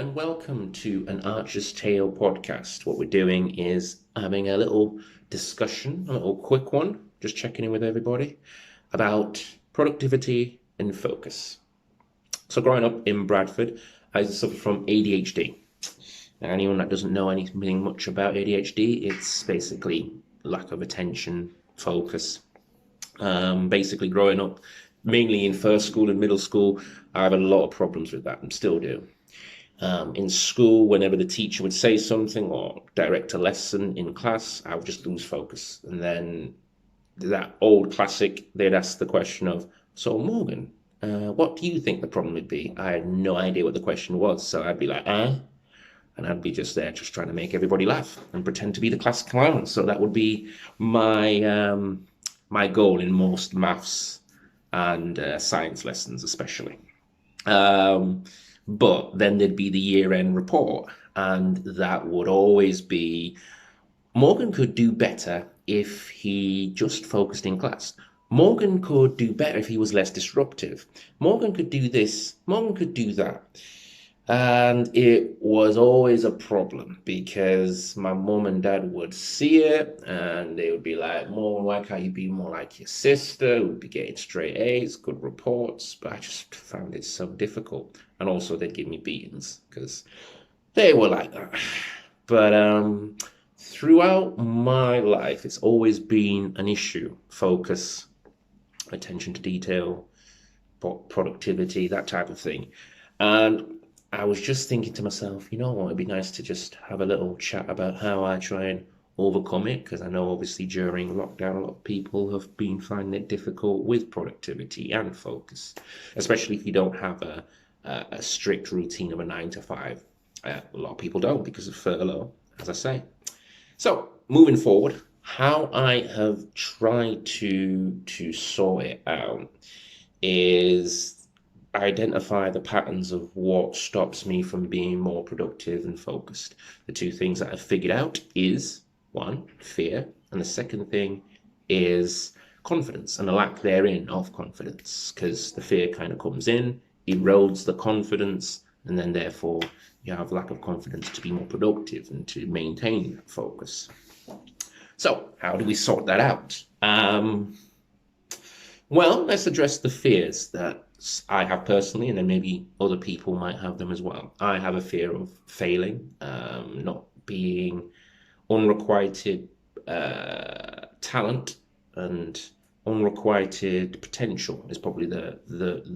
and welcome to an Archer's Tale podcast. What we're doing is having a little discussion, a little quick one, just checking in with everybody about productivity and focus. So, growing up in Bradford, I suffered from ADHD. Now, anyone that doesn't know anything much about ADHD, it's basically lack of attention, focus. Basically, growing up, mainly in first school and middle school, I have a lot of problems with that and still do. In school, whenever the teacher would say something or direct a lesson in class, I would just lose focus. And then that old classic, they'd ask the question of, so Morgan, what do you think the problem would be? I had no idea what the question was. So I'd be like, and I'd be just there just trying to make everybody laugh and pretend to be the class clown. So that would be my goal in most maths and science lessons, especially. But then there'd be the year-end report, and that would always be Morgan could do better if he just focused in class. Morgan could do better if he was less disruptive. Morgan could do this, Morgan could do that. And it was always a problem because my mum and dad would see it and they would be like, Morgan, why can't you be more like your sister? We'd be getting straight A's, good reports. But I just found it so difficult. And also they'd give me beatings because they were like that. But throughout my life, it's always been an issue. Focus, attention to detail, productivity, that type of thing. And I was just thinking to myself, you know what, it'd be nice to just have a little chat about how I try and overcome it, because I know obviously during lockdown, a lot of people have been finding it difficult with productivity and focus, especially if you don't have a strict routine of a 9 to 5. A lot of people don't because of furlough, as I say. So moving forward, how I have tried to sort it out is identify the patterns of what stops me from being more productive and focused. The two things that I've figured out is one, fear, and the second thing is confidence and the lack therein of confidence, because the fear kind of comes in, erodes the confidence, and then therefore you have lack of confidence to be more productive and to maintain focus. So how do we sort that out? Well, let's address the fears that I have personally, and then maybe other people might have them as well. I have a fear of failing, not being unrequited talent and unrequited potential is probably the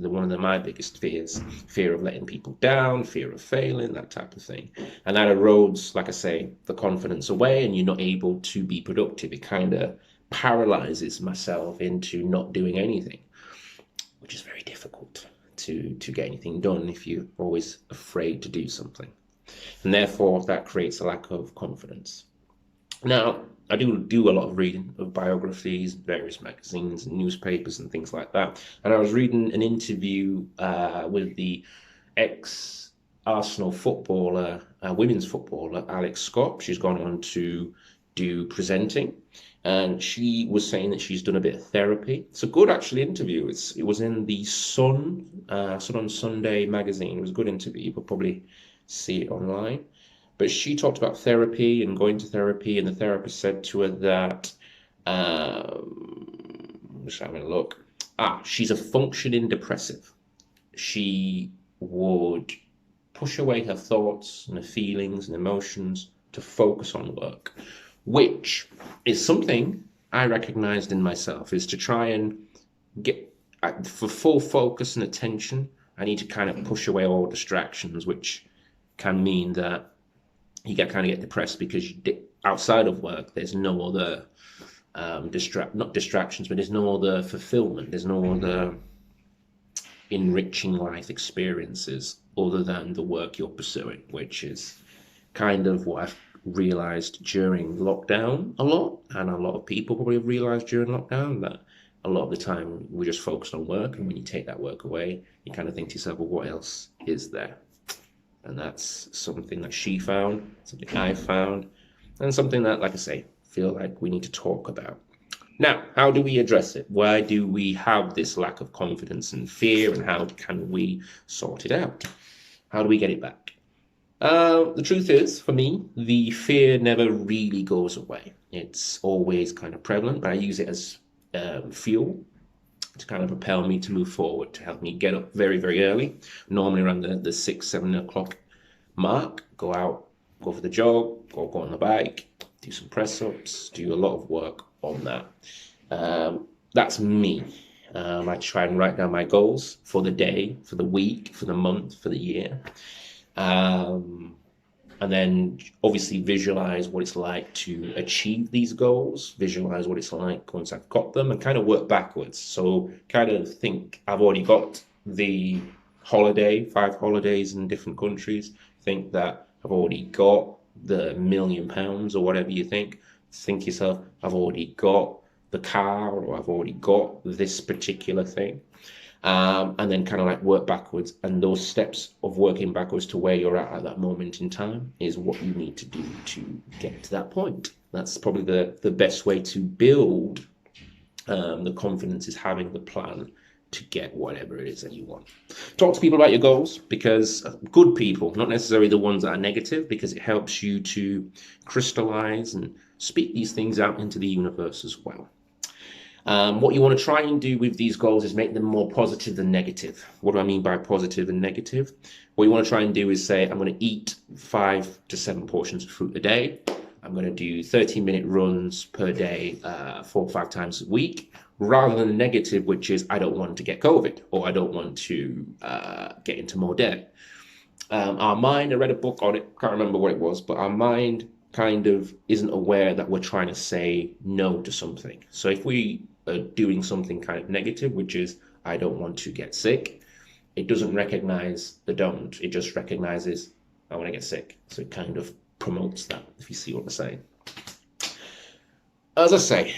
one of my biggest fears. Fear of letting people down, fear of failing, that type of thing. And that erodes, like I say, the confidence away, and you're not able to be productive. It kind of paralyzes myself into not doing anything, which is very difficult to get anything done if you're always afraid to do something. And therefore, that creates a lack of confidence. Now, I do a lot of reading of biographies, various magazines and newspapers and things like that. And I was reading an interview with the ex-Arsenal footballer, women's footballer, Alex Scott. She's gone on to do presenting. And she was saying that she's done a bit of therapy. It's a good, actually, interview. It was in the Sun on Sunday magazine. It was a good interview. You could probably see it online. But she talked about therapy and going to therapy, and the therapist said to her that, just having a look. She's a functioning depressive. She would push away her thoughts and her feelings and emotions to focus on work, which is something I recognized in myself, is to try and get for full focus and attention. I need to kind of push away all distractions, which can mean that you kind of get depressed because outside of work, there's no other not distractions, but there's no other fulfillment. There's no other enriching life experiences other than the work you're pursuing, which is kind of what I've realized during lockdown a lot, and a lot of people probably have realized during lockdown that a lot of the time we just focused on work, and when you take that work away, you kind of think to yourself, well, what else is there? And that's something that she found, something I found, and something that, like I say, feel like we need to talk about. Now, how do we address it? Why do we have this lack of confidence and fear, and how can we sort it out? How do we get it back? The truth is, for me, the fear never really goes away. It's always kind of prevalent, but I use it as fuel to kind of propel me to move forward, to help me get up very, very early, normally around the 6, 7 o'clock mark, go out, go for the jog, or go on the bike, do some press ups, do a lot of work on that. That's me. I try and write down my goals for the day, for the week, for the month, for the year. Um, and then obviously visualize what it's like to achieve these goals, visualize what it's like once I've got them, and kind of work backwards. So kind of think I've already got the holiday, 5 holidays in different countries, think that I've already got the £1 million or whatever you think yourself, I've already got the car, or I've already got this particular thing. And then kind of like work backwards. And those steps of working backwards to where you're at that moment in time is what you need to do to get to that point. That's probably the best way to build the confidence, is having the plan to get whatever it is that you want. Talk to people about your goals, because good people, not necessarily the ones that are negative, because it helps you to crystallize and speak these things out into the universe as well. What you want to try and do with these goals is make them more positive than negative. What do I mean by positive and negative? What you want to try and do is say, I'm going to eat 5 to 7 portions of fruit a day. I'm going to do 30-minute runs per day, 4 or 5 times a week, rather than negative, which is I don't want to get COVID, or I don't want to get into more debt. Our mind, I read a book on it, can't remember what it was, but our mind kind of isn't aware that we're trying to say no to something. So if we are doing something kind of negative, which is I don't want to get sick, it doesn't recognize the don't. It just recognizes I want to get sick. So it kind of promotes that, if you see what I'm saying. As I say,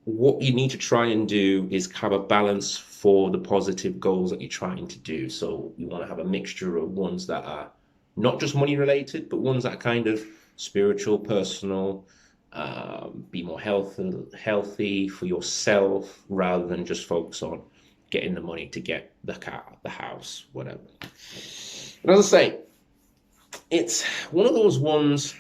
what you need to try and do is have a balance for the positive goals that you're trying to do. So you want to have a mixture of ones that are not just money related, but ones that are kind of spiritual, personal, be more healthy for yourself, rather than just focus on getting the money to get the car, the house, whatever. And as I say, it's one of those ones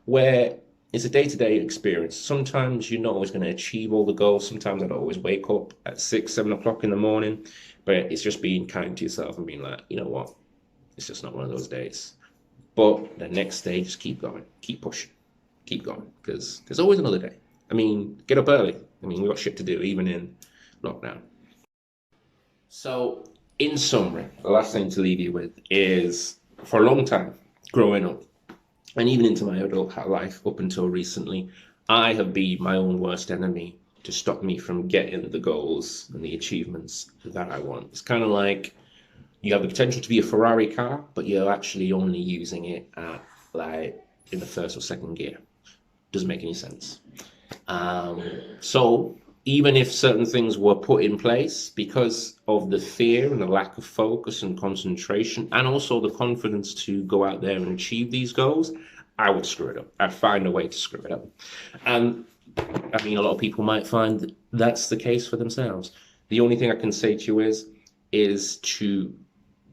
where it's a day-to-day experience. Sometimes you're not always going to achieve all the goals. Sometimes I don't always wake up at 6, 7 o'clock in the morning, but it's just being kind to yourself and being like, you know what? It's just not one of those days. But the next day, just keep going, keep pushing, keep going, because there's always another day. I mean, get up early. I mean, we've got shit to do, even in lockdown. So, in summary, the last thing to leave you with is, for a long time, growing up, and even into my adult life up until recently, I have been my own worst enemy to stop me from getting the goals and the achievements that I want. It's kind of like you have the potential to be a Ferrari car, but you're actually only using it at like in the first or second gear. Doesn't make any sense. So even if certain things were put in place, because of the fear and the lack of focus and concentration, and also the confidence to go out there and achieve these goals, I would screw it up. I'd find a way to screw it up. And I mean, a lot of people might find that that's the case for themselves. The only thing I can say to you is to,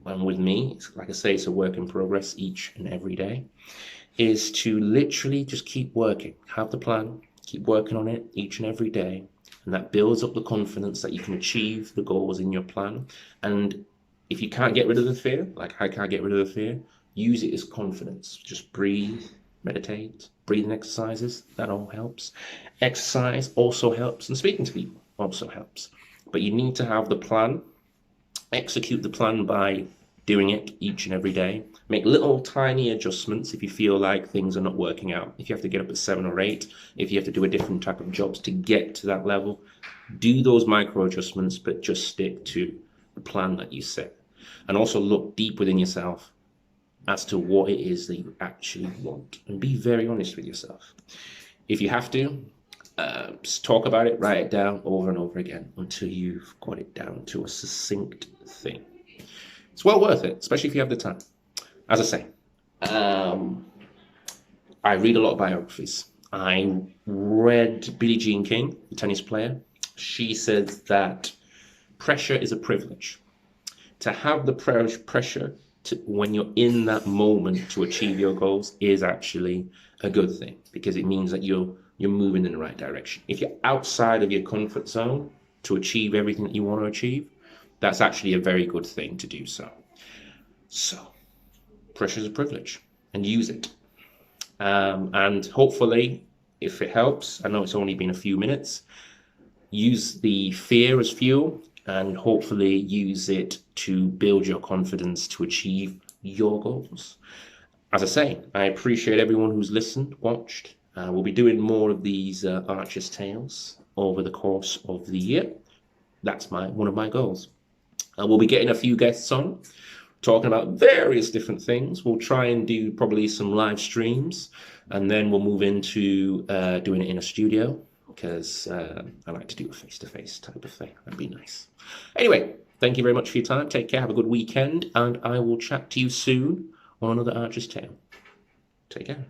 and with me, like I say, it's a work in progress each and every day, is to literally just keep working, have the plan, keep working on it each and every day. And that builds up the confidence that you can achieve the goals in your plan. And if you can't get rid of the fear, like I can't get rid of the fear, use it as confidence. Just breathe, meditate, breathing exercises, that all helps. Exercise also helps, and speaking to people also helps. But you need to have the plan, execute the plan by doing it each and every day. Make little tiny adjustments if you feel like things are not working out. If you have to get up at 7 or 8, if you have to do a different type of jobs to get to that level, do those micro adjustments, but just stick to the plan that you set. And also look deep within yourself as to what it is that you actually want, and be very honest with yourself. If you have to, just talk about it, write it down over and over again until you've got it down to a succinct thing. It's well worth it, especially if you have the time. As I say, I read a lot of biographies. I read Billie Jean King, the tennis player. She says that pressure is a privilege. To have the pressure when you're in that moment to achieve your goals is actually a good thing, because it means that you're moving in the right direction. If you're outside of your comfort zone to achieve everything that you want to achieve, that's actually a very good thing to do so. So, pressure is a privilege, and use it. And hopefully, if it helps, I know it's only been a few minutes, use the fear as fuel and hopefully use it to build your confidence to achieve your goals. As I say, I appreciate everyone who's listened, watched. We'll be doing more of these Archer's Tales over the course of the year. That's one of my goals. We'll be getting a few guests on, talking about various different things. We'll try and do probably some live streams, and then we'll move into doing it in a studio, because I like to do a face-to-face type of thing. That'd be nice. Anyway, thank you very much for your time. Take care. Have a good weekend, and I will chat to you soon on another Archer's Tale. Take care.